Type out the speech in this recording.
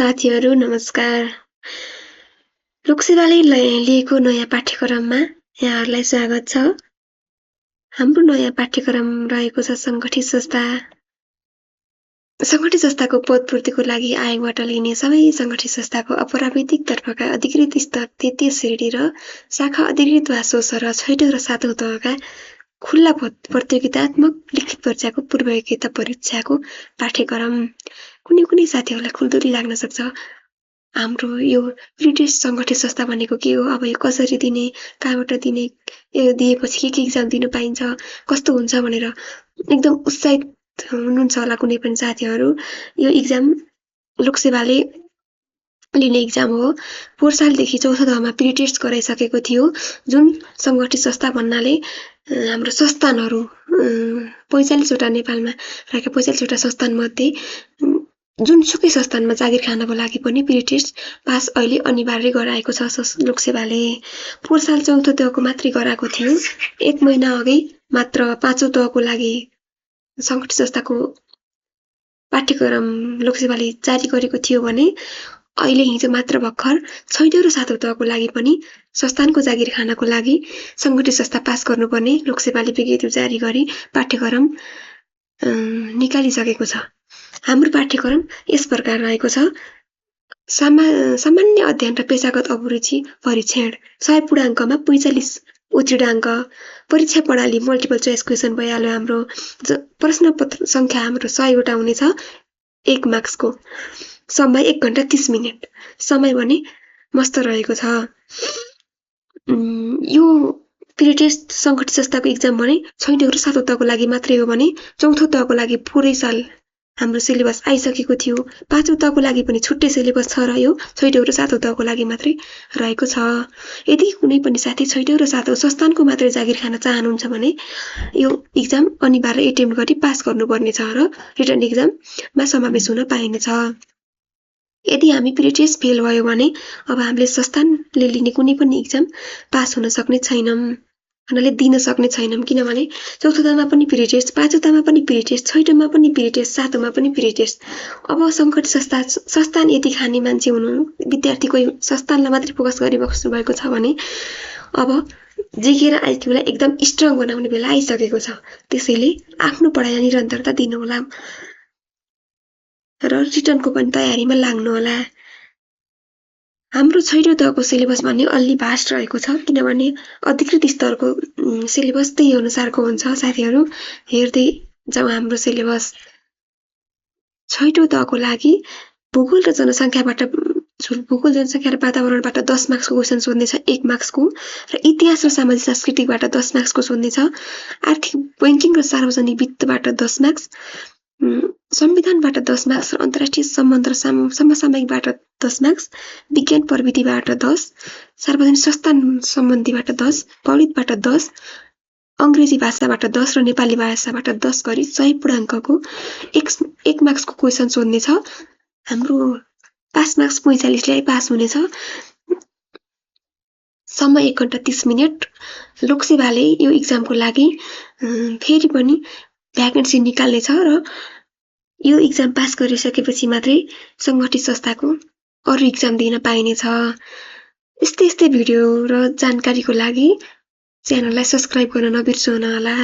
साथीहरू नमस्कार। लोकसेवाले लिएको नयाँ पाठ्यक्रममा यहाँहरूलाई स्वागत छ। हाम्रो नयाँ पाठ्यक्रम रहेको छ संगठित संस्थाको पदपूर्तिको लागि आयोगबाट लिने सबै संगठित संस्थाको अपराविधिक तर्फका अधिकृत स्तर तृतीय श्रेणी र शाखा अधिकृत वा सोसर 6औं र 7औं तहका खुल्ला प्रतियोगितात्मक लिखित परीक्षाको पूर्व योग्यता परीक्षाको पाठ्यक्रम। कुनै साथीहरूलाई खुल्दुली लाग्न सक्छ, हाम्रो यो ब्रिटिश संगठित संस्था भनेको के हो, अब यो कसरी दिने, कहाँबाट दिने, यो दिएपछि के एक्जाम दिन पाइन्छ, कस्तो हुन्छ भनेर एकदम उत्साहित हुनुहुन्छ होला कुनै पनि साथीहरू। यो एक्जाम लोकसेवाले लिने एक्जाम हो। पोहोर सालदेखि 4औं तहमा प्री टेस्ट गराइसकेको थियो, जुन संगठित संस्था भन्नाले हाम्रो संस्थानहरू 45वटा नेपालमा रहेका 45वटा संस्थान मध्ये जुनसुकै संस्थानमा जागिर खानको लागि पनि प्री टेस्ट पास अहिले अनिवार्य गराएको छ लोकसेवाले। पोहोर साल 4औं तहको मात्रै गराएको थियो। 1 महिना अघि मात्र 5औं तहको लागि संगठित संस्थाको पाठ्यक्रम लोकसेवाले जारी गरेको थियो भने अहिले हिजो मात्र भर्खर 6औं र 7औं तहको लागि पनि संस्थानको जागिर खानको लागि संगठित संस्था पास गर्नुपर्ने लोकसेवाले विज्ञप्ति जारी गरी पाठ्यक्रम निकालिसकेको छ। हाम्रो पाठ्यक्रम यस प्रकार रहेको छ। सामान्य अध्ययन र पेशागत अभिरुचि परीक्षण 100 पूर्णाङ्कमा 45 उत्तीर्णाङ्क। परीक्षा प्रणाली मल्टिपल चोइस क्वेसन भइहाल्यो। हाम्रो प्रश्नपत्र संख्या हाम्रो 100वटा हुनेछ। 1 मार्क्सको। समय 1 घण्टा 30 मिनेट। समय भने मस्त रहेको छ। यो प्री टेस्ट संगठित संस्थाको एक्जाम भने 6औं र 7औं तहको लागि मात्रै हो भने 4औं तहको लागि पुरै साल हाम्रो सिलेबस आइसकेको थियो। 5औं तहको लागि पनि छुट्टै सिलेबस छ र यो 6औं र 7औं तहको लागि मात्रै रहेको छ। यदि कुनै पनि साथी 6औं र 7औं संस्थानको मात्रै जागिर खान चाहनुहुन्छ भने यो एक्जाम अनिवार्य एटेम्प्ट गरी पास गर्नुपर्ने छ र रिटन एक्जाममा समावेश हुन पाइनेछ। यदि हामी प्री टेस्ट फेल भयो भने अब हामीले संस्थानले लिने कुनै पनि एक्जाम पास हुन सक्ने छैनौं, उनीहरूले दिन सक्ने छैनौं। किनभने 4औं तहमा पनि प्री टेस्ट, 5औं तहमा पनि प्री टेस्ट, 6औंमा पनि प्री टेस्ट, 7औंमा पनि प्री टेस्ट। अब संगठित संस्थान यदि खाने मान्छे हुनु, विद्यार्थी कोही संस्थानलाई मात्रै फोकस गरी बस्नु भएको छ भने अब जिके र आइक्यूलाई एकदम स्ट्रङ बनाउने बेला आइसकेको छ। त्यसैले आफ्नो पढाइलाई निरन्तरता दिनु होला र रिटनको पनि तयारीमा लाग्नु होला। हाम्रो 6औं तहको सिलेबस भन्ने अलि भास्ट रहेको छ, किनभने अधिकृत स्तरको सिलेबस त्यही अनुसारको हुन्छ। साथीहरू हेर्दै जाउँ हाम्रो सिलेबस। 6औं तहको लागि भूगोल र जनसंख्या र वातावरणबाट 10 मार्क्सको क्वेसन सोध्नेछ, 1 मार्क्सको, र इतिहास र सामाजिक सांस्कृतिकबाट 10 मार्क्सको सोध्नेछ। आर्थिक बैंकिङ र सार्वजनिक वित्तबाट 10 मार्क्स, संविधानबाट 10 मार्क्स र अन्तर्राष्ट्रिय सम्बन्ध र समसामयिकबाट 10 मार्क्स, विज्ञान प्रविधिबाट 10, सार्वजनिक संस्थान सम्बन्धीबाट 10, गणितबाट 10, अंग्रेजी भाषाबाट 10 र नेपाली भाषाबाट 10 गरी 100 पूर्णाङ्कको 1 मार्क्सको क्वेसन सोध्नेछ। हाम्रो पास मार्क्स 45 लाई पास हुनेछ। समय 1 घण्टा 30 मिनेट। लोकसेवाले यो एक्जामको लागि फेरि पनि भ्याकेन्सी निकाल्ने छ र यो एक्जाम पास गरिसकेपछि मात्रै संगठित संस्थाको अरु एक्जाम दिन पाइनेछ। यस्तै भिडियो र जानकारीको लागि च्यानललाई सब्स्क्राइब गर्न नबिर्सनु होला।